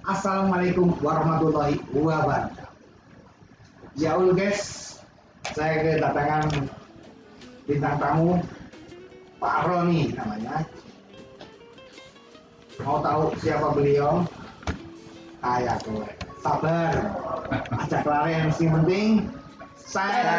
Assalamualaikum warahmatullahi wabarakatuh. Ya guys, saya kedatangan bintang tamu Pak Roni namanya. Mau tahu siapa beliau? Ayah kowe. Sabar. Ajak lari yang penting. Saya.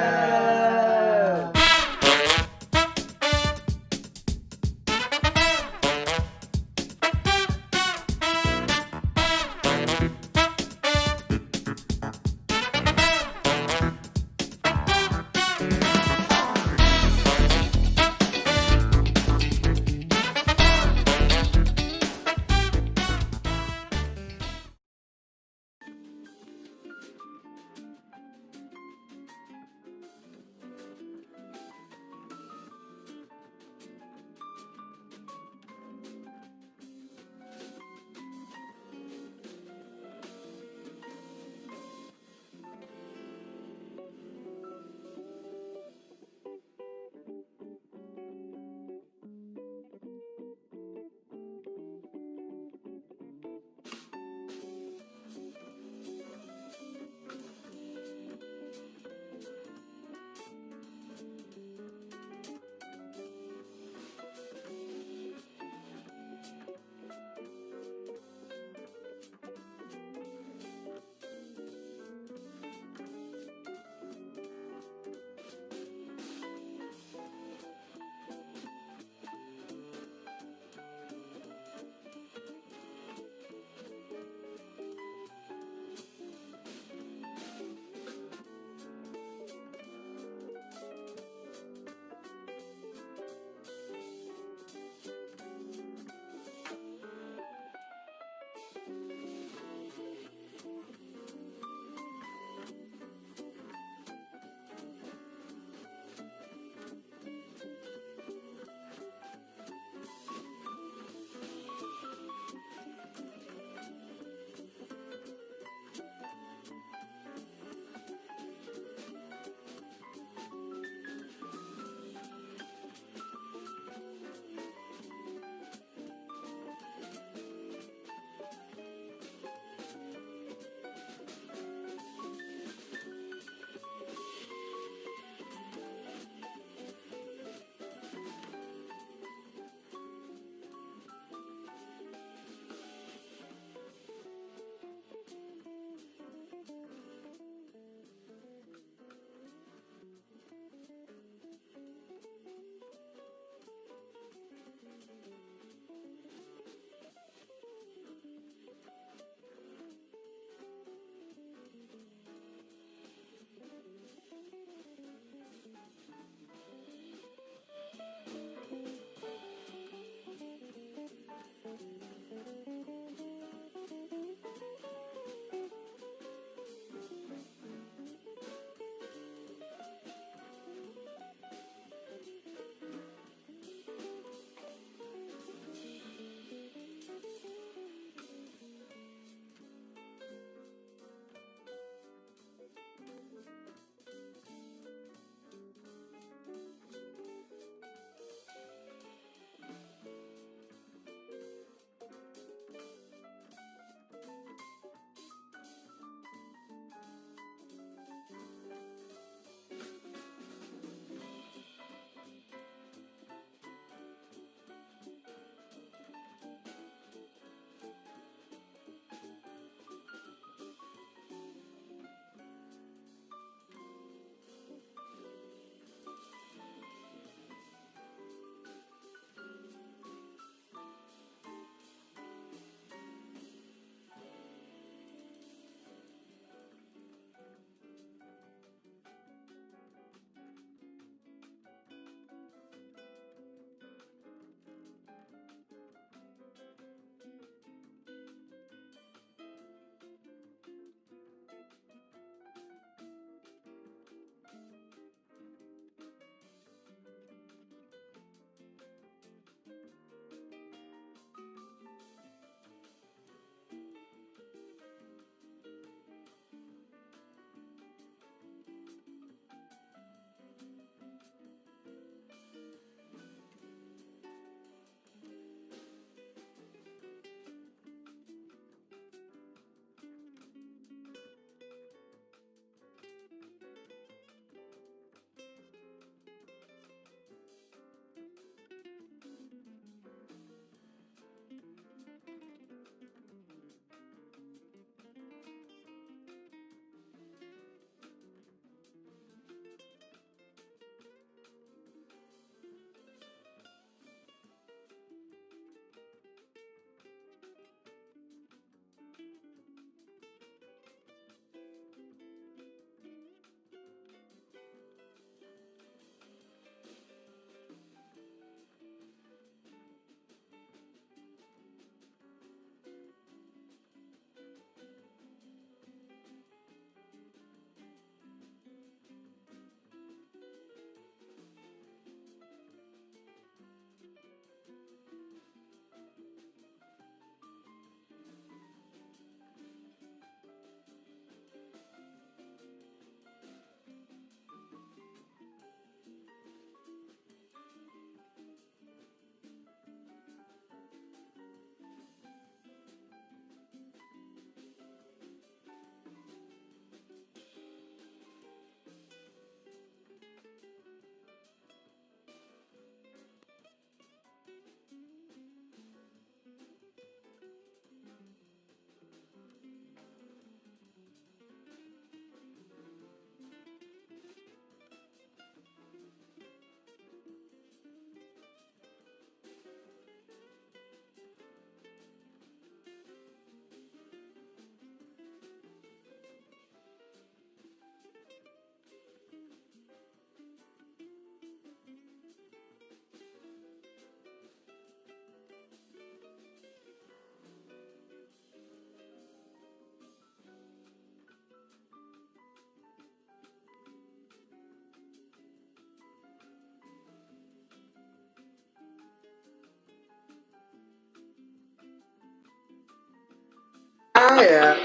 ya.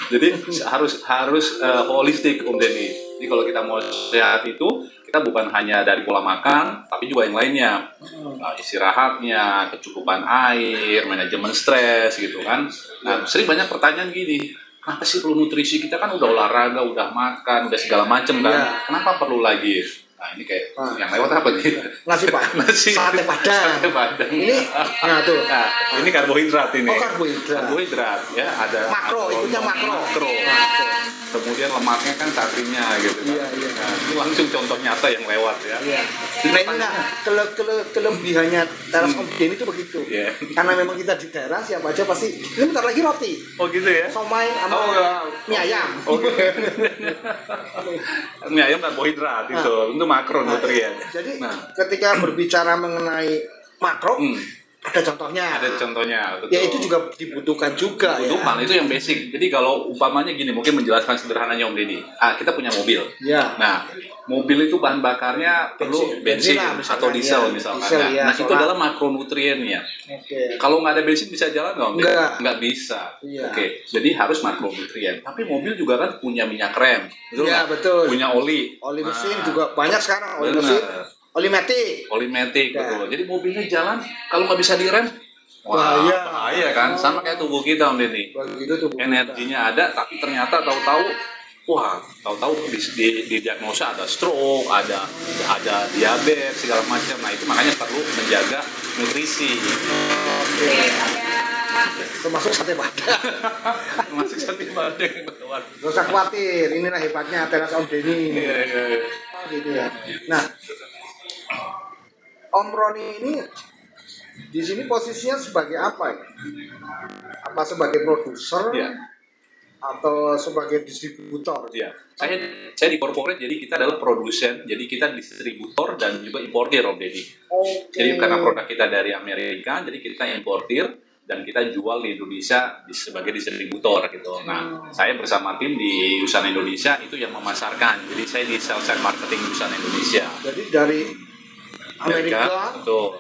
Jadi harus holistik Om Denny. Jadi kalau kita mau sehat itu kita bukan hanya dari pola makan, tapi juga yang lainnya. Istirahatnya, kecukupan air, manajemen stres gitu kan. Nah, sering banyak pertanyaan gini, kenapa sih perlu nutrisi? Kita kan udah olahraga, udah makan, udah segala macem kan. Iya. Kenapa perlu lagi? Nah ini kayak yang lewat apa nih? Nasi Pak. Nasi. Sate Padang. Sate Padang. Ini, nah tuh. Nah, ini karbohidrat ini. Oh, karbohidrat. Karbohidrat ya, ada Makro, itunya makro. Kemudian lemaknya kan cacingnya gitu. Iya, iya. Nah, ini langsung contoh nyata yang lewat ya. Iya. Nah ini kelebihannya teras Om Denny itu begitu. Iya. Karena memang kita di teras siapa aja pasti ini bentar lagi roti. Oh gitu ya. Somai sama mie ayam. Oke. Mie ayam karbohidrat itu. Itu makronutrien. Jadi Nah. ketika berbicara mengenai makro, ada contohnya. Ada contohnya, betul. Ya itu juga dibutuhkan juga. Kebutuhan itu yang basic. Jadi kalau umpamanya gini, mungkin menjelaskan sederhananya Om Denny. Kita punya mobil. Ya. Nah, mobil itu bahan bakarnya perlu bensin lah, atau diesel ya. misalkan. Diesel, ya, nah, itu adalah makronutriennya. Oke. Kalau nggak ada bensin bisa jalan nggak Om Denny? Nggak. Nggak bisa. Iya. Oke, jadi harus makronutrien. Tapi mobil juga kan punya minyak rem. Betul Iya, nggak? betul. Punya oli. Oli mesin Nah, juga banyak sekarang. Oli benar. mesin, oli matic. Oli matic, Ya. betul. Jadi mobilnya jalan, kalau nggak bisa direm, Bahaya. bahaya kan. Sama kayak tubuh kita Om Denny. Begitu tuh. Energinya ada, tapi ternyata tahu-tahu di diagnosa ada stroke, ada diabetes segala macam. Nah itu makanya perlu menjaga nutrisi. Termasuk sate Padang. Masuk sate Padang betul. Gak usah khawatir, inilah hebatnya teras Om Denny. Iya. Oh, gitu ya. Nah, Om Roni ini di sini posisinya sebagai apa ya? Apa sebagai produser Iya. atau sebagai distributor? Iya. Saya di corporate, jadi kita adalah produsen, jadi kita distributor dan juga importir Om Denny. Oke. Jadi karena produk kita dari Amerika, jadi kita importir dan kita jual di Indonesia sebagai distributor gitu. Nah, saya bersama tim di Usana Indonesia itu yang memasarkan. Jadi saya di sales and marketing Usana Indonesia. Jadi dari Amerika, betul.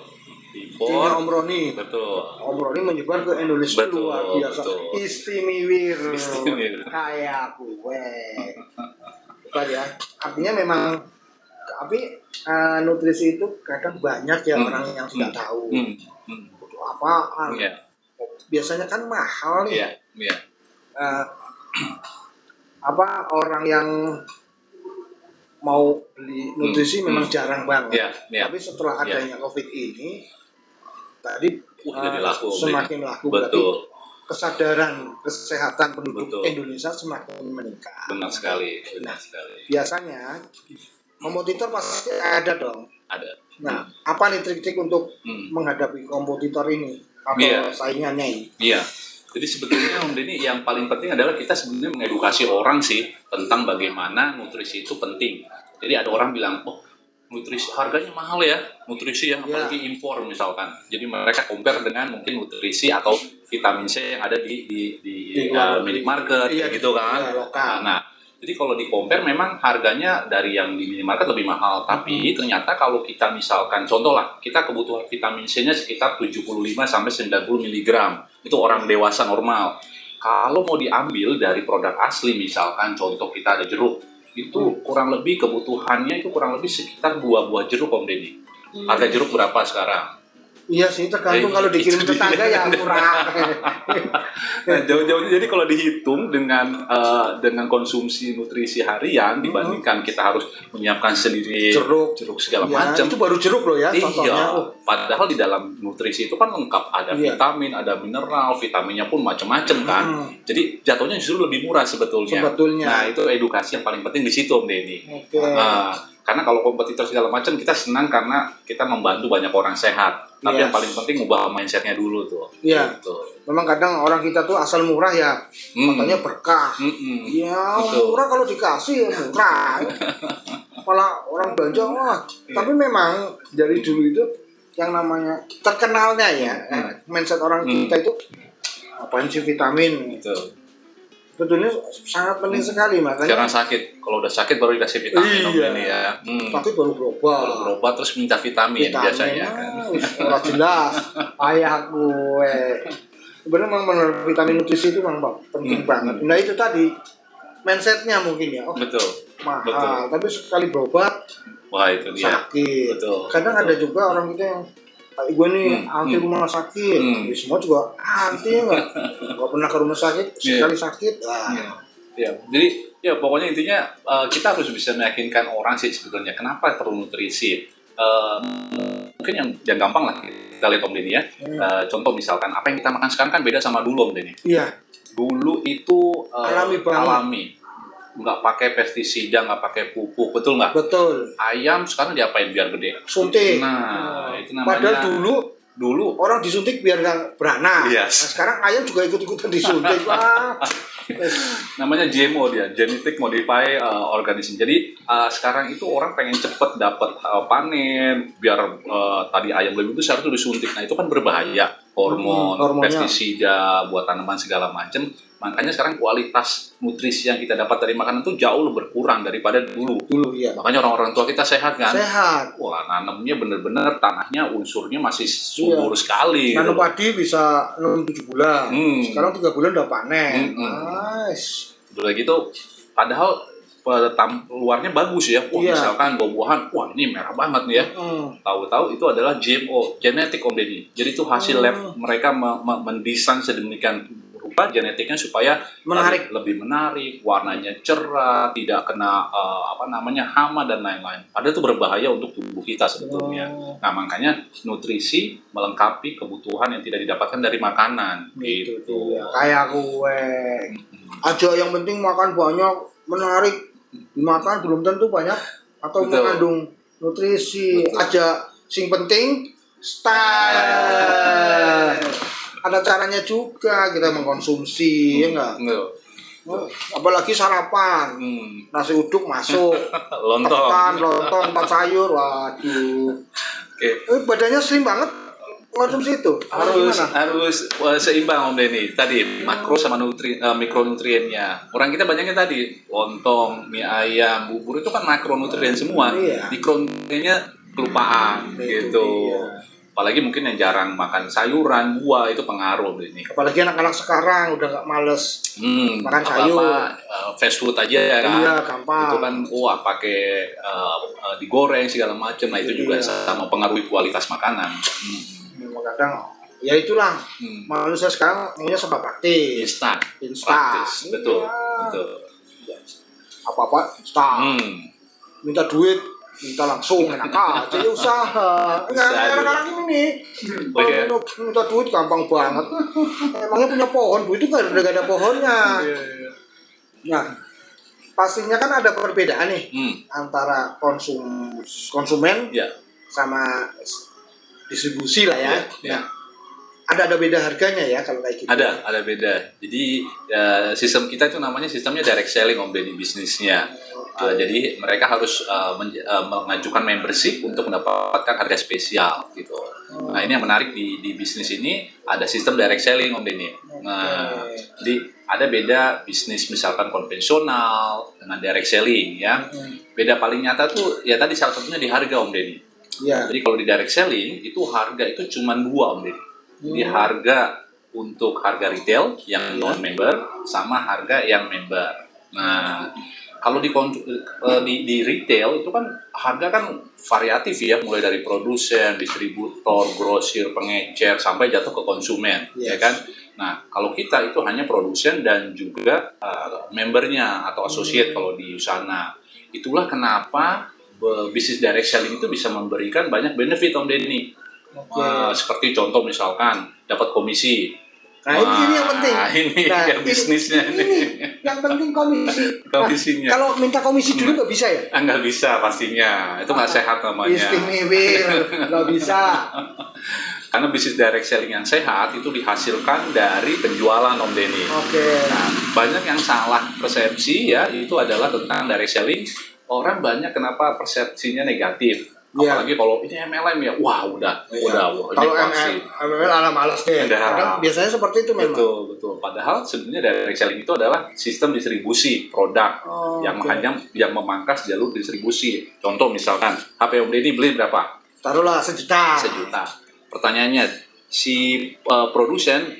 timnya Impor, Om Roni. betul. Om Roni menyebar ke Indonesia Betul, luar biasa. betul. Istimewir. Istimewir. Kayak gue. Bukan ya. Artinya memang tapi nutrisi itu kadang banyak ya orang yang tidak tahu. Butuh apaan. Iya. Biasanya kan mahal nih. Iya. Orang yang mau beli nutrisi memang jarang banget. Iya. Tapi setelah adanya COVID ini, tadi Jadi laku, semakin laku. Berarti betul. kesadaran kesehatan penduduk Betul. Indonesia semakin meningkat. Benar sekali. Biasanya kompetitor pasti ada dong. Ada. Nah, apa nih trik-trik untuk menghadapi kompetitor ini atau saingannya ini? Iya. Jadi sebetulnya Om Denny yang paling penting adalah kita sebenarnya mengedukasi orang sih tentang bagaimana nutrisi itu penting. Jadi ada orang bilang, oh nutrisi harganya mahal ya, nutrisi yang apalagi impor misalkan. Jadi mereka compare dengan mungkin nutrisi atau vitamin C yang ada di minimarket gitu kan. Nah, jadi kalau di compare memang harganya dari yang di minimarket lebih mahal. Tapi ternyata kalau kita misalkan, contoh lah, kita kebutuhan vitamin C-nya sekitar 75-90 mg. Itu orang dewasa normal. Kalau mau diambil dari produk asli misalkan, contoh kita ada jeruk, itu kurang lebih kebutuhannya itu kurang lebih sekitar 2 buah jeruk Om Denny. Harga jeruk berapa sekarang? Iya sih, tergantung kalau dikirim tetangga ya murah. Nah, jauh-jauh jadi kalau dihitung dengan konsumsi nutrisi harian dibandingkan kita harus menyiapkan sendiri jeruk segala macam. Itu baru jeruk loh ya contohnya. Padahal di dalam nutrisi itu kan lengkap, ada vitamin, ada mineral, vitaminnya pun macam-macam kan. Jadi jatuhnya justru lebih murah sebetulnya. Nah, itu edukasi yang paling penting di situ Om Denny. Karena kalau kompetitor segala macam kita senang karena kita membantu banyak orang sehat. Tapi yang paling penting ubah mindsetnya dulu tuh. Iya. Gitu. Memang kadang orang kita tuh asal murah ya, katanya berkah. Ya murah kalau dikasih ya murah. Malah orang belanja tapi memang dari dulu itu yang namanya terkenalnya ya, mindset orang kita itu apaan sih vitamin. Sebetulnya sangat penting sekali makanya. Jangan sakit. Kalau udah sakit baru dikasih vitamin ini ya. Tapi baru berobat terus minta vitamin biasanya kan. Ora jelas. Ayah gue. Sebenarnya memang benar vitamin nutrisi itu memang penting banget. Nah itu tadi mindsetnya mungkin ya. Oh, Betul. mahal, Betul. tapi sekali berobat Wah, itu dia. sakit. Betul. Kadang Betul. ada juga orang kita yang kayak gue nih anti rumah sakit, tapi semua juga anti nggak pernah ke rumah sakit, sekali sakit. Ya, jadi ya pokoknya intinya kita harus bisa meyakinkan orang sih sebetulnya kenapa perlu nutrisi. Mungkin yang gampang lah kita lihat Om Denny ya. Contoh misalkan apa yang kita makan sekarang kan beda sama dulu Om Denny. Iya. Dulu itu Alami banget. alami, nggak pakai pestisida, nggak pakai pupuk, betul nggak? Betul. Ayam sekarang diapain biar gede? Suntik. Nah, itu namanya. Padahal dulu orang disuntik biar nggak beranak. Yes. Nah, sekarang ayam juga ikut-ikutan disuntik. Wah. Namanya GMO dia, genetic modified organism. Jadi sekarang itu orang pengen cepet dapat panen, biar tadi ayam lebih besar itu disuntik. Nah itu kan berbahaya, hormonnya, pestisida buat tanaman segala macam. Makanya sekarang kualitas nutrisi yang kita dapat dari makanan itu jauh lebih berkurang daripada dulu. Iya. Makanya orang-orang tua kita sehat kan? Sehat. Wah, nanamnya bener-bener tanahnya unsurnya masih subur sekali. Nanam gitu. padi bisa 6-7 bulan. Sekarang 3 bulan udah panen. Nice. Udah gitu, padahal luarnya bagus ya. Wah, misalkan buah-buahan, wah ini merah banget nih ya. Tahu-tahu itu adalah GMO, genetik Om Denny. Jadi itu hasil lab mereka mendesain sedemikian rupa genetiknya supaya lebih menarik, warnanya cerah, tidak kena hama dan lain-lain. Padahal itu berbahaya untuk tubuh kita sebetulnya. Nah, makanya nutrisi melengkapi kebutuhan yang tidak didapatkan dari makanan gitu. Kayak gue. Aja yang penting makan banyak, menarik. Dimakan belum tentu banyak atau mengandung nutrisi. Aja sing penting style. Ada caranya juga kita mengkonsumsi, ya enggak? Apalagi sarapan, nasi uduk masuk, lontong 4 sayur, waduh. Badannya slim banget, konsumsi itu. Harus seimbang Om Denny. Tadi makro sama mikronutriennya. Orang kita banyaknya tadi lontong, mie ayam, bubur itu kan makronutrien semua. Mikronutriennya kelupaan gitu. Apalagi mungkin yang jarang makan sayuran, buah itu pengaruh ini. Apalagi anak-anak sekarang udah nggak males makan sayur. Fast food aja ya kan. Iya, gampang. Itu kan pakai digoreng segala macam. Nah itu juga sama pengaruhi kualitas makanan. Kadang ya itulah manusia sekarang maunya serba praktis. Instan. Praktis. Betul. Apa-apa instan. Minta duit minta langsung enak aja ya usaha. Anak-anak ini nih kalau minta duit gampang banget. Emangnya punya pohon, duit itu nggak ada pohonnya. Nah pastinya kan ada perbedaan nih antara konsumen sama distribusi lah ya. Nah, ada beda harganya ya kalau kayak gitu. Ada beda. Jadi sistem kita itu namanya sistemnya direct selling Om Denny bisnisnya. Jadi mereka harus mengajukan membership untuk mendapatkan harga spesial gitu. Nah ini yang menarik di bisnis ini ada sistem direct selling Om Denny. Nah jadi ada beda bisnis misalkan konvensional dengan direct selling ya. Beda paling nyata tuh ya tadi salah satunya di harga Om Denny. Jadi kalau di direct selling itu harga itu cuma 2 Om Denny. Jadi harga untuk harga retail yang non member sama harga yang member. Nah kalau di retail itu kan harga kan variatif ya, mulai dari produsen, distributor, grosir, pengecer sampai jatuh ke konsumen, ya kan? Nah, kalau kita itu hanya produsen dan juga membernya atau associate kalau di sana. Itulah kenapa bisnis direct selling itu bisa memberikan banyak benefit Om Denny. Seperti contoh misalkan dapat komisi. Nah, ini yang penting. Ini bisnisnya ini. Yang penting komisinya. Kalau minta komisi dulu nggak bisa ya? Nggak bisa pastinya. Itu nggak sehat namanya. Istimewa, nggak bisa. Karena bisnis direct selling yang sehat itu dihasilkan dari penjualan Om Denny. Nah, banyak yang salah persepsi ya itu adalah tentang direct selling. Orang banyak kenapa persepsinya negatif. Apalagi kalau ini MLM ya, wah udah. Kalau MLM ala malas deh. Biasanya seperti itu memang. Betul. Padahal sebenarnya direct selling itu adalah sistem distribusi produk yang memangkas jalur distribusi. Contoh misalkan HP Om Denny beli berapa? Taruhlah 1 juta. Pertanyaannya, si produsen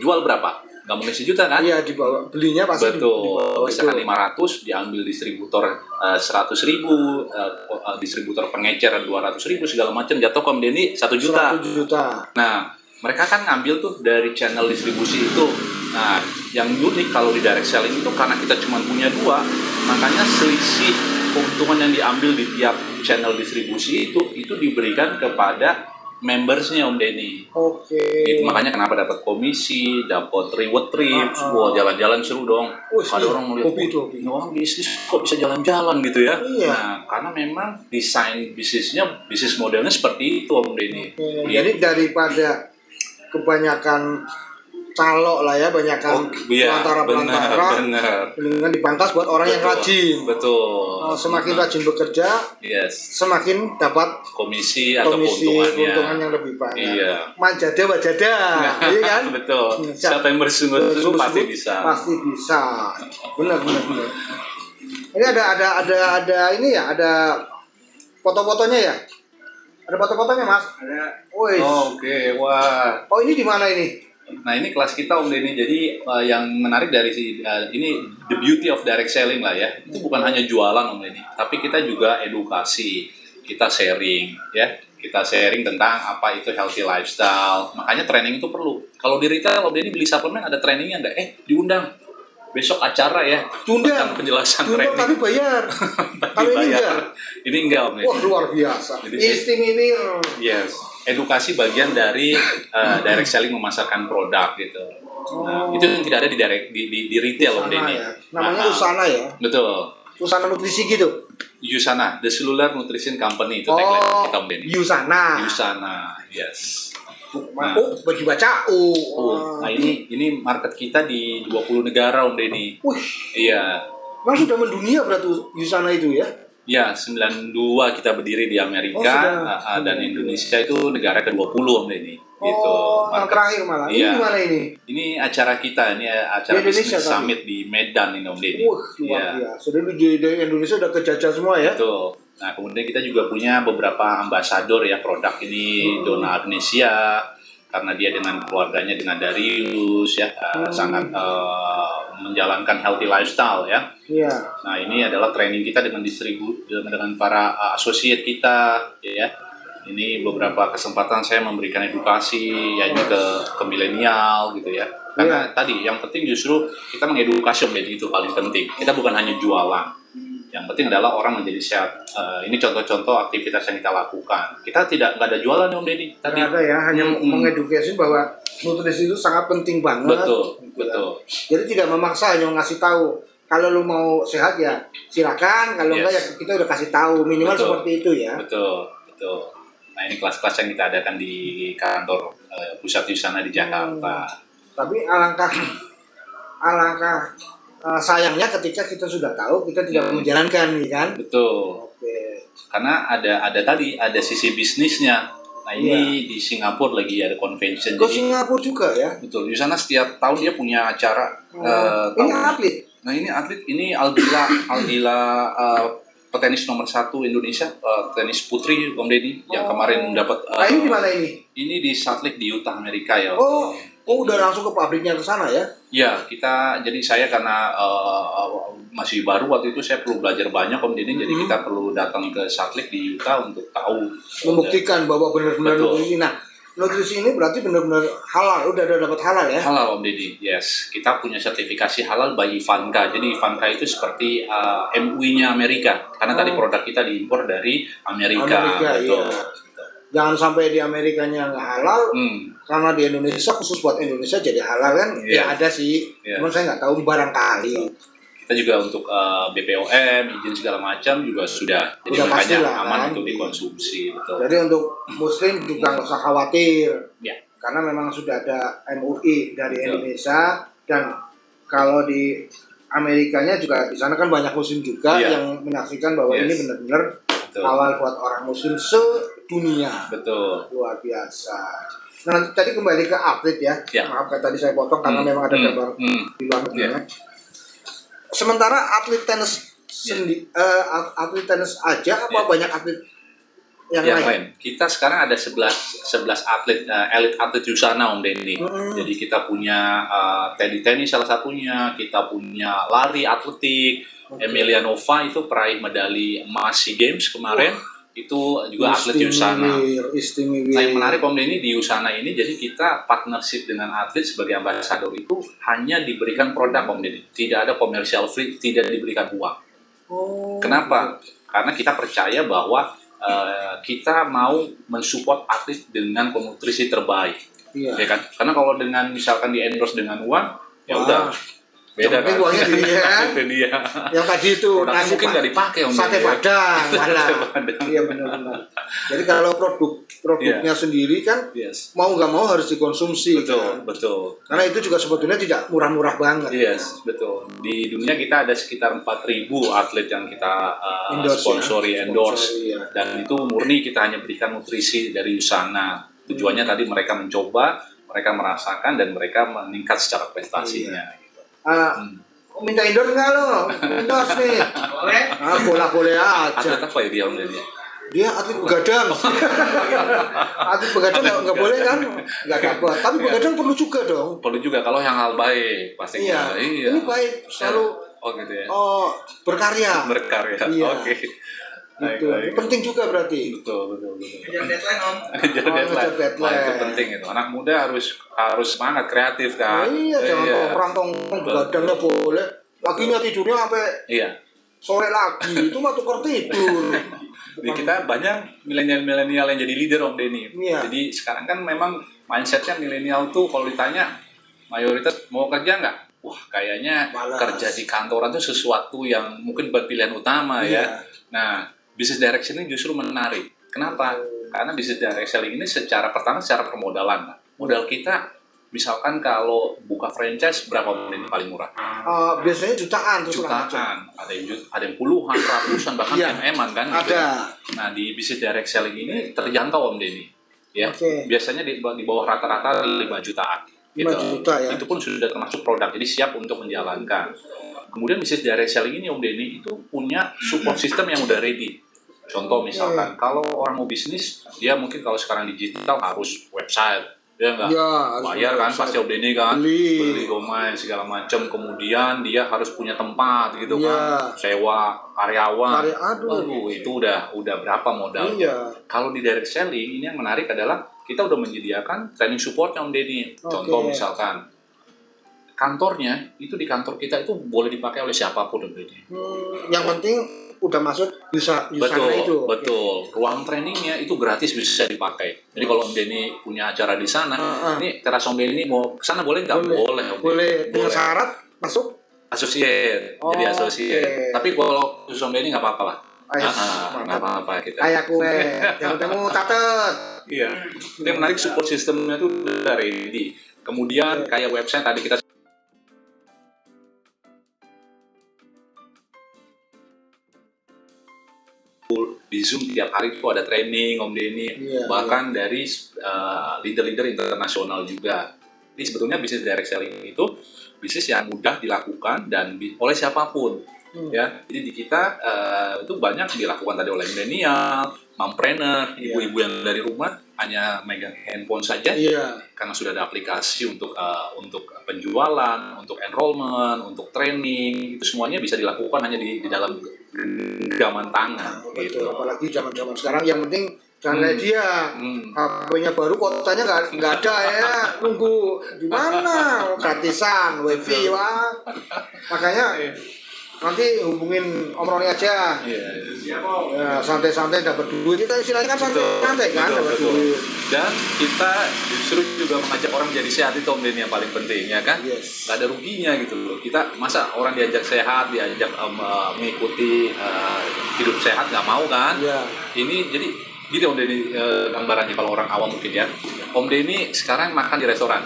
jual berapa? Nggak mungkin sejuta kan? Iya, di bawah belinya pasti di Betul, bawah misalkan itu. 500 diambil distributor 100.000, distributor pengecer 200.000 segala macam jatuh ke Om Denny 1 juta. 1 juta. Nah, mereka kan ngambil tuh dari channel distribusi itu. Nah, yang unik kalau di direct selling itu karena kita cuma punya 2, makanya selisih keuntungan yang diambil di tiap channel distribusi itu diberikan kepada membersnya Om Denny. Oke. Itu makanya kenapa dapat komisi, dapat reward trips, wah jalan-jalan seru dong. Ada orang melihat, hobi itu, hobi. ini orang bisnis kok bisa jalan-jalan gitu ya. Iya. Nah, karena memang desain bisnisnya, bisnis modelnya seperti itu Om Denny. Jadi daripada kebanyakan calo lah ya, banyakan pelantara-pelantara, benar. dengan dipangkas buat orang yang rajin. Betul. Semakin rajin bekerja, Yes. semakin dapat Komisi atau keuntungan keuntungannya. yang lebih banyak. Iya. Manjada wajada, iya kan? Betul. Siapa yang bersungguh-sungguh pasti bisa. Pasti bisa. Benar. Ini ada ini ya, ada foto-fotonya ya? Ada foto-fotonya, Mas? Ada. Woi. Oke, wah. Oh, ini di mana ini? Nah, ini kelas kita Om Denny. Jadi yang menarik dari ini the beauty of direct selling lah ya. Itu bukan hanya jualan Om Denny, tapi kita juga edukasi, kita sharing ya. Kita sharing tentang apa itu healthy lifestyle. Makanya training itu perlu. Kalau di retail Om Denny beli suplemen ada trainingnya nggak? Diundang. Besok acara ya. Tunda. Penjelasan Tunda training. tapi bayar. Kalau ini enggak. Ini enggak Om Denny. Wah, luar biasa. Jadi, Istimewa. yes. Edukasi bagian dari direct selling memasarkan produk gitu. Nah, itu yang tidak ada di retail Om Denny. Ya. Namanya Usana ya. Betul. Usana nutrisi gitu. Usana, The Cellular Nutrition Company itu tagline kita Om Denny. Usana. Yes. Nah. Bagi baca. Nah, ini market kita di 20 negara Om Denny. Wih. Iya. Memang sudah mendunia berarti Usana itu ya. Ya, 92 kita berdiri di Amerika, dan Indonesia itu negara ke-20 Om Denny. Gitu. Yang terakhir malah. Iya. Ini gimana ini? Ini acara kita, ini acara Business Summit di Medan ini Om Denny. Wah, luar biasa. Sudah di Indonesia udah kejajah semua ya. Betul. Nah, kemudian kita juga punya beberapa ambasador ya produk ini, Donna Agnesia, karena dia dengan keluarganya dengan Darius ya sangat menjalankan healthy lifestyle ya. Iya. Nah, ini adalah training kita dengan dengan para associate kita ya. Ini beberapa kesempatan saya memberikan edukasi ya ini ke milenial gitu ya. Karena tadi yang penting justru kita mengedukasi menjadi itu paling penting. Kita bukan hanya jualan. Yang penting adalah orang menjadi sehat. Ini contoh-contoh aktivitas yang kita lakukan. Kita nggak ada jualan Om Denny. Tadi ada ya, hanya mengedukasi bahwa nutrisi itu sangat penting banget. Betul, gitu betul. Ya. Jadi tidak memaksa, hanya ngasih tahu. Kalau lu mau sehat ya silakan. Kalau enggak ya kita udah kasih tahu minimal seperti itu ya. Betul. Nah, ini kelas-kelas yang kita adakan di kantor pusat Usana di Jakarta. Tapi alangkah sayangnya ketika kita sudah tahu kita tidak menjalankan, ya kan? Betul. Oke. Karena ada sisi bisnisnya. Nah, ini di Singapura lagi ada convention. Ke Singapura juga ya? Betul. Di sana setiap tahun dia punya acara. Ini atlet. Nah, ini atlet. Ini Aldila petenis nomor 1 Indonesia, tenis putri Om Denny yang kemarin dapat. Ini di mana ini? Ini di Salt Lake di Utah, Amerika ya. Udah langsung ke pabriknya ke sana ya? Ya, jadi saya karena masih baru waktu itu saya perlu belajar banyak Om Denny, jadi kita perlu datang ke Salt Lake di Utah untuk tahu. Membuktikan bahwa benar-benar nutrisi. Nah, nutrisi ini berarti benar-benar halal, udah dapat halal ya? Halal Om Denny, yes. Kita punya sertifikasi halal by Ivanka. Jadi Ivanka itu seperti MUI-nya Amerika, karena tadi produk kita diimpor dari Amerika. Iya. Jangan sampai di Amerikanya nggak halal, karena di Indonesia khusus buat Indonesia jadi halal kan? Ya ada sih, cuman saya nggak tahu barangkali. Kita juga untuk BPOM, izin segala macam juga sudah. Jadi makanya aman untuk dikonsumsi. Betul. Jadi untuk Muslim juga nggak usah khawatir, karena memang sudah ada MUI dari Indonesia, dan kalau di Amerikanya juga di sana kan banyak Muslim juga yang menyaksikan bahwa ini benar-benar halal buat orang Muslim sedunia. Betul. Luar biasa. Nah, tadi kembali ke atlet ya. Maaf tadi saya potong karena memang ada gambar di luar negerinya. Sementara atlet tenis atlet tenis aja apa banyak atlet yang lain. Kita sekarang ada 11 atlet, elit atlet di sana Om Denny. Jadi kita punya Teddy Tennis salah satunya, kita punya lari atletik, Emilianova itu peraih medali emas SEA Games kemarin. Itu juga atlet di Usana. Nah, yang menarik Om Denny di Usana ini, jadi kita partnership dengan atlet sebagai ambasador itu hanya diberikan produk Om Denny. Tidak ada commercial free, tidak diberikan uang. Kenapa? Karena kita percaya bahwa kita mau mensupport atlet dengan nutrisi terbaik. Ya kan? Karena kalau dengan misalkan di endorse dengan uang, ya udah. Beda kan? Uangnya itu dia. Yang tadi itu nasi mungkin nggak dipakai Om. Sate Padang, iya benar-benar. Jadi kalau produknya sendiri kan mau nggak mau harus dikonsumsi. Betul. Karena itu juga sebetulnya tidak murah-murah banget. Betul. Di dunia kita ada sekitar 4.000 atlet yang kita sponsori, endorse. Dan itu murni kita hanya berikan nutrisi dari Usana. Tujuannya tadi mereka mencoba, mereka merasakan dan mereka meningkat secara prestasinya. Minta endorse nggak lo? Endorse nih. Boleh? Boleh aja. Atlet apa ya dia Om Denny? Dia atlet begadang. Atlet begadang nggak boleh kan? Nggak dapat. Tapi begadang perlu juga dong. Perlu juga kalau yang hal baik pastinya. Iya. Ini baik selalu. Gitu ya. Berkarya. Iya. Oke. Itu penting juga berarti. Betul. Ngejar deadline Om. Ngejar deadline. Itu penting itu. Anak muda harus semangat kreatif kan. Iya, jangan tongkrong begadangnya boleh. Paginya tidurnya sampai sore lagi. Itu mah tukar tidur. Jadi kita banyak milenial yang jadi leader Om Denny. Jadi sekarang kan memang mindsetnya milenial tuh kalau ditanya mayoritas mau kerja nggak? Wah kayaknya kerja di kantoran tuh sesuatu yang mungkin pilihan utama ya. Nah business direction ini justru menarik. Kenapa? Karena business direction ini secara permodalan. Modal kita misalkan kalau buka franchise berapa ini paling murah? Biasanya jutaan. Ada yang puluhan, ratusan, bahkan MM-an kan. Ada. Nah di business direct selling ini terjangkau Om Denny. Ya. Biasanya di bawah rata-rata 5 jutaan. 5 juta ya. Itu pun sudah termasuk produk, jadi siap untuk menjalankan. Kemudian business direct selling ini Om Denny itu punya support system yang udah ready. Contoh misalkan, kalau orang mau bisnis, dia mungkin kalau sekarang digital harus website, dia nggak bayar kan, pasti Om Denny kan, beli domain segala macam, kemudian dia harus punya tempat gitu kan, sewa karyawan, itu udah berapa modalnya. Kalau di direct selling ini yang menarik adalah kita udah menyediakan training support Om Denny. Contoh misalkan kantornya itu di kantor kita itu boleh dipakai oleh siapapun Om Denny. Yang penting udah masuk bisa itu. Betul. Ruang trainingnya itu gratis bisa dipakai. Jadi kalau Om Denny punya acara di sana, ini teras Om Denny mau ke sana boleh nggak? Boleh. Dengan syarat masuk associate. Jadi associate. Tapi kalau khusus Om Denny nggak apa-apa lah. Nggak apa-apa kita. Kayak kue, yang kamu catat. Iya. Ini menarik support sistemnya tuh udah ready. Kemudian kayak website tadi kita di Zoom tiap hari itu ada training Om Denny, bahkan dari leader-leader internasional juga. Jadi sebetulnya bisnis direct selling itu bisnis yang mudah dilakukan dan oleh siapapun. Ya, jadi di kita itu banyak dilakukan tadi oleh milenial, mompreneur, ibu-ibu yang dari rumah hanya megang handphone saja, karena sudah ada aplikasi untuk penjualan, untuk enrollment, untuk training, itu semuanya bisa dilakukan hanya di dalam genggaman tangan. Betul, gitu. Apalagi zaman-zaman sekarang yang penting jangan kayak dia, HP-nya baru kotanya nggak ada ya, nunggu di mana, gratisan, wifi wah, makanya nanti hubungin Om Roni aja. Ya, santai-santai dapat duit. Kita istilahnya kan santai-santai kan dapat duit. Dan kita justru juga mengajak orang jadi sehat itu Om Denny yang paling penting ya kan. Gak ada ruginya gitu loh. Kita masa orang diajak sehat, diajak mengikuti hidup sehat nggak mau kan? Ini jadi gini Om Denny gambarannya kalau orang awam mungkin ya. Om Denny sekarang makan di restoran.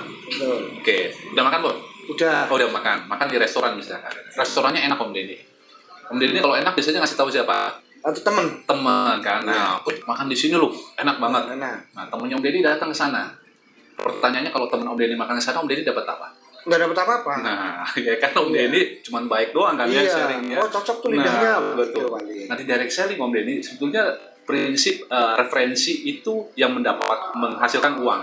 Oke, udah makan belum? Udah makan di restoran misalkan. Restorannya enak Om Denny. Om Denny kalau enak biasanya ngasih tahu siapa? Teman kan. Nah, makan di sini loh, enak banget. Nah, temennya Om Denny datang ke sana. Pertanyaannya kalau temen Om Denny makan ke sana, Om Denny dapat apa? Nggak dapat apa-apa. Nah, ya kan Om Denny cuma baik doang kan ya sharingnya. Cocok tuh lidahnya. Betul. Nah di direct selling Om Denny sebetulnya prinsip referensi itu yang menghasilkan uang.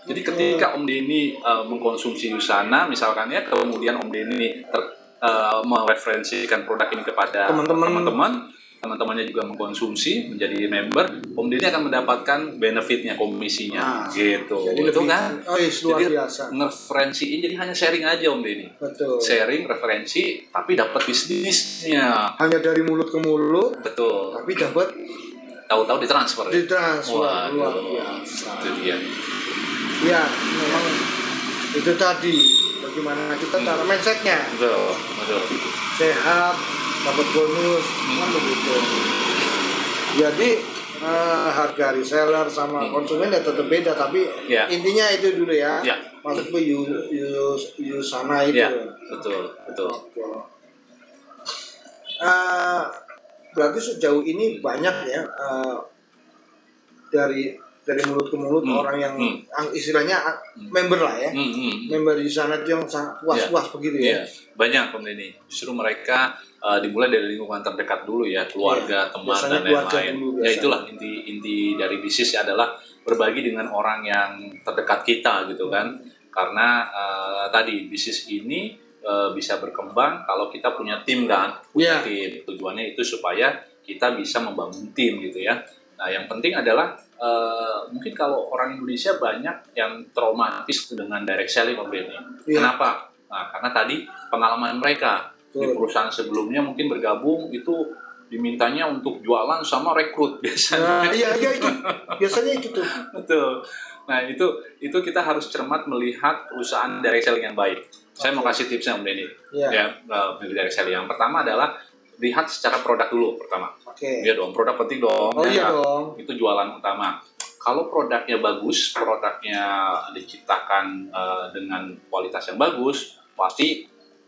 Jadi ketika Om Denny mengkonsumsi Usana misalkan ya, kemudian Om Denny mereferensikan produk ini kepada teman-temannya juga mengkonsumsi menjadi member, Om Denny akan mendapatkan benefitnya, komisinya, gitu. Jadi itu lebih, kan, luar jadi biasa. ngereferensiin, jadi hanya sharing aja Om Denny. Betul. Sharing, referensi, tapi dapat bisnisnya. Hanya dari mulut ke mulut. Betul. Tapi dapat. Tahu-tahu ditransfer. Wah, luar biasa. Itu dia. Ya, memang itu tadi. Bagaimana kita cara mindsetnya. Betul. Sehat, dapat bonus, kan begitu. Jadi harga reseller sama konsumen ya tetap beda, tapi intinya itu dulu ya. Maksudku Usana itu. Ya, betul. Berarti sejauh ini banyak ya dari mulut ke mulut orang yang istilahnya member lah ya, member di sana itu yang sangat puas-puas begitu ya. Banyak Om Denny. Justru mereka dimulai dari lingkungan terdekat dulu ya, keluarga, teman dan lain-lain. Ya itulah inti dari bisnis adalah berbagi dengan orang yang terdekat kita gitu kan. Karena tadi bisnis ini bisa berkembang kalau kita punya tim kan, tim. Tujuannya itu supaya kita bisa membangun tim gitu ya. Nah, yang penting adalah mungkin kalau orang Indonesia banyak yang traumatis dengan direct selling Om Denny. Kenapa? Nah, karena tadi pengalaman mereka di perusahaan sebelumnya mungkin bergabung itu dimintanya untuk jualan sama rekrut biasanya. Nah, iya itu. Biasanya itu tuh. Betul. Nah, itu kita harus cermat melihat perusahaan direct selling yang baik. Saya mau kasih tipsnya Om Denny. Ya, direct selling. Yang pertama adalah lihat secara produk dulu pertama. Iya dong, produk penting dong. Iya dong. Itu jualan utama. Kalau produknya bagus, produknya diciptakan dengan kualitas yang bagus, pasti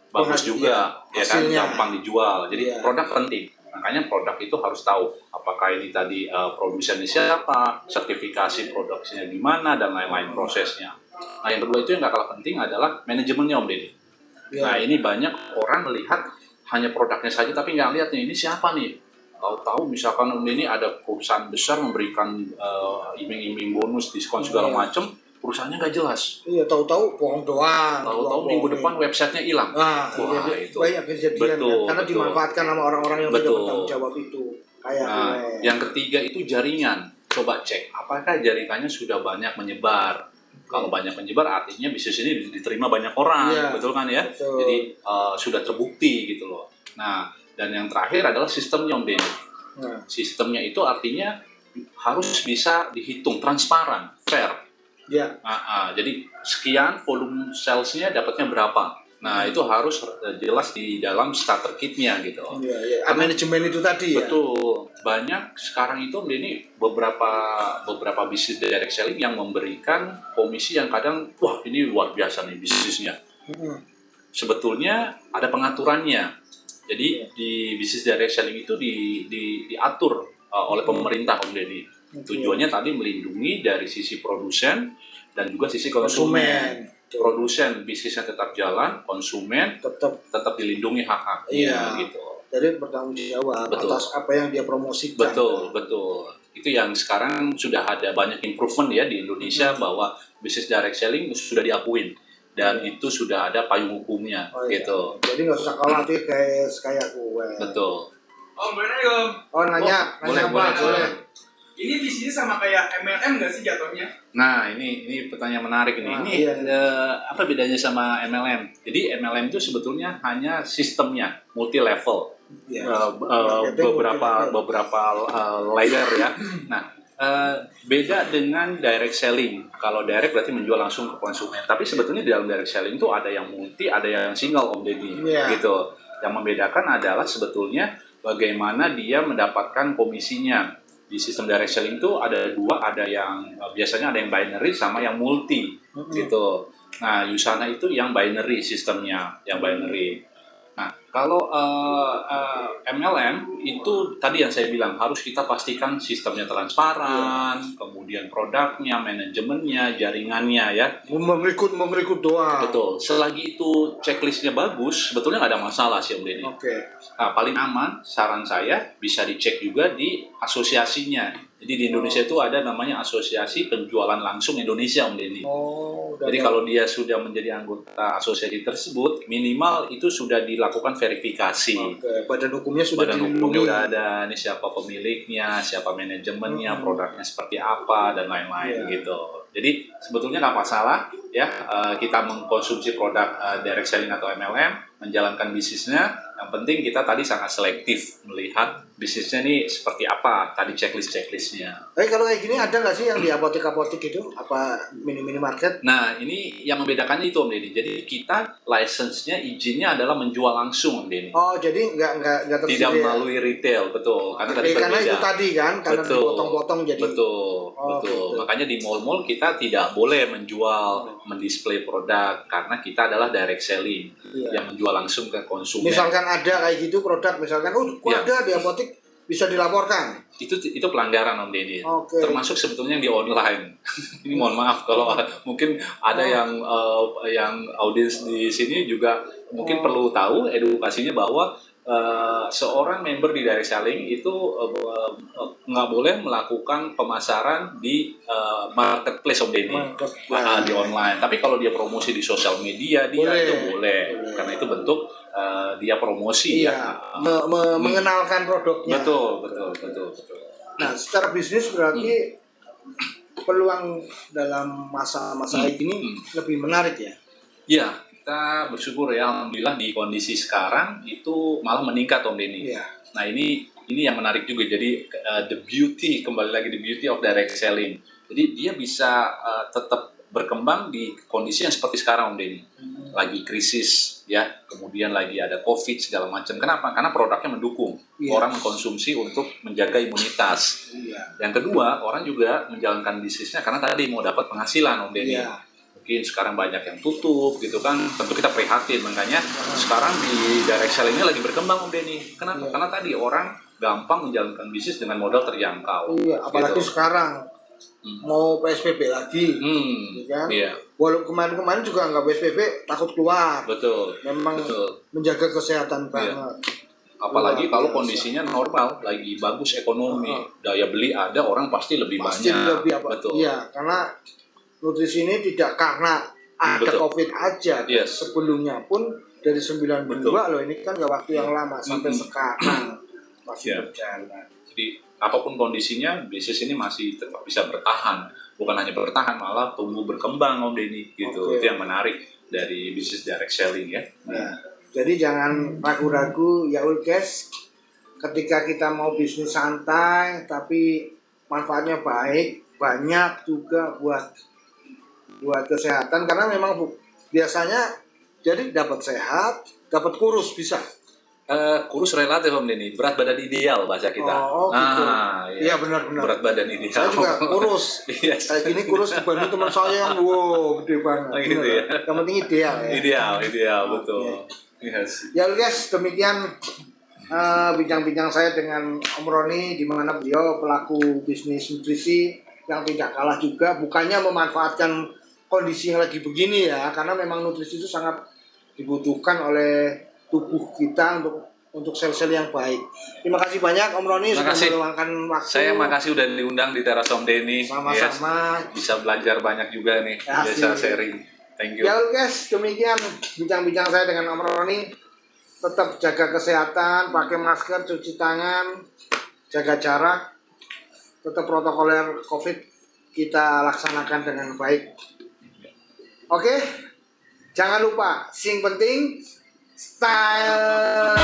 bagus juga, ya kan, gampang dijual. Jadi produk penting. Makanya produk itu harus tahu apakah ini tadi produsennya siapa, sertifikasi produksinya gimana, dan lain-lain prosesnya. Nah, yang kedua itu yang nggak kalah penting adalah manajemennya Om Denny. Nah, ini banyak orang melihat hanya produknya saja, tapi nggak lihat nih, ini siapa nih. Tahu misalkan Om Denny ada perusahaan besar memberikan iming-iming bonus, diskon segala macam, perusahaannya nggak jelas. Iya, tahu-tahu bohong doang. Tahu-tahu minggu depan websitenya hilang. Wah, itu banyak kejadian karena dimanfaatkan sama orang-orang yang tidak bertanggung jawab itu. Yang ketiga itu jaringan. Coba cek apakah jaringannya sudah banyak menyebar. Kalau banyak menyebar artinya bisnis ini diterima banyak orang, betul kan ya? Betul. Jadi sudah terbukti gitu loh. Nah, dan yang terakhir adalah sistemnya Om Denny. Sistemnya itu artinya harus bisa dihitung, transparan, fair. Jadi sekian volume sales-nya dapatnya berapa. Nah, itu harus jelas di dalam starter kit-nya gitu. Manajemen itu tadi ya. Betul. Banyak sekarang itu Om Denny beberapa bisnis direct selling yang memberikan komisi yang kadang wah ini luar biasa nih bisnisnya. Sebetulnya ada pengaturannya. Jadi di bisnis direct selling itu diatur oleh pemerintah Om Denny. Tujuannya tadi melindungi dari sisi produsen dan juga sisi konsumen. Produsen bisnisnya tetap jalan, konsumen tetap dilindungi hak-haknya gitu. Jadi bertanggung jawab atas apa yang dia promosikan. Betul. Itu yang sekarang sudah ada banyak improvement ya di Indonesia bahwa bisnis direct selling sudah diakuin. Dan itu sudah ada payung hukumnya gitu. Jadi nggak usah khawatir kayak gue. Betul. Om, boleh nanya Om? Nanya apa? Boleh. Ini bisnis sama kayak MLM nggak sih jatuhnya? Nah, ini pertanyaan menarik ini. Apa bedanya sama MLM? Jadi MLM itu sebetulnya hanya sistemnya multi level, beberapa layer ya. Nah, beda dengan direct selling. Kalau direct berarti menjual langsung ke konsumen. Tapi sebetulnya di dalam direct selling itu ada yang multi, ada yang single Om Denny, gitu. Yang membedakan adalah sebetulnya bagaimana dia mendapatkan komisinya. Di sistem direct selling itu ada dua, ada yang biasanya ada yang binary sama yang multi, gitu. Nah, Usana itu yang binary sistemnya, yang binary. Nah, Kalau MLM itu tadi yang saya bilang harus kita pastikan sistemnya transparan, kemudian produknya, manajemennya, jaringannya ya. Memerikut doang. Betul. Selagi itu checklistnya bagus, sebetulnya nggak ada masalah sih Om Denny. Oke. Nah, paling aman, saran saya bisa dicek juga di asosiasinya. Jadi di Indonesia itu ada namanya Asosiasi Penjualan Langsung Indonesia, Om Denny. Jadi kalau dia sudah menjadi anggota asosiasi tersebut, minimal itu sudah dilakukan verifikasi. Badan hukumnya sudah Badan hukumnya udah ada, ini siapa pemiliknya, siapa manajemennya, produknya seperti apa, dan lain-lain gitu. Jadi sebetulnya nggak masalah ya kita mengkonsumsi produk direct selling atau MLM, menjalankan bisnisnya. Yang penting kita tadi sangat selektif melihat bisnisnya nih seperti apa, tadi checklistnya. Tapi kalau kayak gini ada nggak sih yang di apotek-apotek gitu? Apa mini-market? Nah, ini yang membedakannya itu Om Denny. Jadi kita license-nya, izinnya adalah menjual langsung Om Denny. Oh, jadi nggak tersedia. Tidak melalui retail, betul. Karena tadi karena berbeda. itu tadi kan, karena Betul. dipotong-potong jadi. Betul. Gitu. Makanya di mall-mall kita tidak boleh menjual, mendisplay produk karena kita adalah direct selling yang menjual langsung ke konsumen. Misalkan ada kayak gitu produk, misalkan ada di apotek, bisa dilaporkan. Itu pelanggaran Om Denny. Termasuk sebetulnya yang di online. Ini mohon maaf kalau mungkin ada yang audiens di sini juga mungkin perlu tahu edukasinya bahwa seorang member di direct selling itu nggak boleh melakukan pemasaran di marketplace Om Denny, di online. Tapi kalau dia promosi di sosial media, dia itu boleh. Karena itu bentuk dia promosi mengenalkan produknya. Betul. Nah, secara bisnis berarti peluang dalam masa-masa ini lebih menarik ya? Iya, kita bersyukur ya, alhamdulillah di kondisi sekarang itu malah meningkat Om Denny. Nah ini yang menarik juga. Jadi kembali lagi the beauty of direct selling. Jadi dia bisa tetap berkembang di kondisi yang seperti sekarang Om Denny. Lagi krisis ya, kemudian lagi ada COVID segala macam. Kenapa? Karena produknya mendukung orang mengkonsumsi untuk menjaga imunitas. Yang kedua, orang juga menjalankan bisnisnya karena tadi mau dapat penghasilan Om Denny. Mungkin sekarang banyak yang tutup gitu kan, tentu kita prihatin. Makanya sekarang di direct selling ini lagi berkembang Om Denny. Kenapa? Karena tadi orang gampang menjalankan bisnis dengan modal terjangkau. Apalagi gitu. sekarang mau PSBB lagi, kan? Walaupun kemarin juga nggak PSBB, takut keluar. Betul. Memang menjaga kesehatan banget. Apalagi kalau kondisinya normal, lagi bagus ekonomi, daya beli ada, orang pasti lebih banyak. Betul. Iya, karena nutrisi ini tidak karena ada COVID aja. Sebelumnya pun dari 92 loh, ini kan nggak waktu yang lama sampai sekarang masih berjalan. Jadi apapun kondisinya, bisnis ini masih tetap bisa bertahan. Bukan hanya bertahan, malah tumbuh berkembang Om Denny gitu. Itu yang menarik dari bisnis direct selling ya. Jadi jangan ragu-ragu ya guys. Ketika kita mau bisnis santai tapi manfaatnya baik, banyak juga buat kesehatan, karena memang biasanya jadi dapat sehat, dapat kurus bisa. Kurus relatif Om Denny, berat badan ideal bahasa kita. Gitu. Iya benar. Berat badan ideal. Saya juga kurus. Kayak gini kurus dibanding teman saya yang gede banget. Gitu ya. Yang penting ideal ya. Ideal betul. Yes. Ya guys, demikian bincang-bincang saya dengan Om Roni, di mana beliau pelaku bisnis nutrisi yang tidak kalah juga, bukannya memanfaatkan kondisi yang lagi begini ya, karena memang nutrisi itu sangat dibutuhkan oleh tubuh kita untuk sel-sel yang baik. Terima kasih banyak Om Roni sudah meluangkan waktu. Saya makasih udah diundang di Teras Om Denny. Sama-sama. Bisa belajar banyak juga nih, bisa sharing. Thank you. Ya guys, demikian bincang-bincang saya dengan Om Roni. Tetap jaga kesehatan, pakai masker, cuci tangan, jaga jarak, tetap protokoler COVID kita laksanakan dengan baik. Oke, jangan lupa, sing penting style.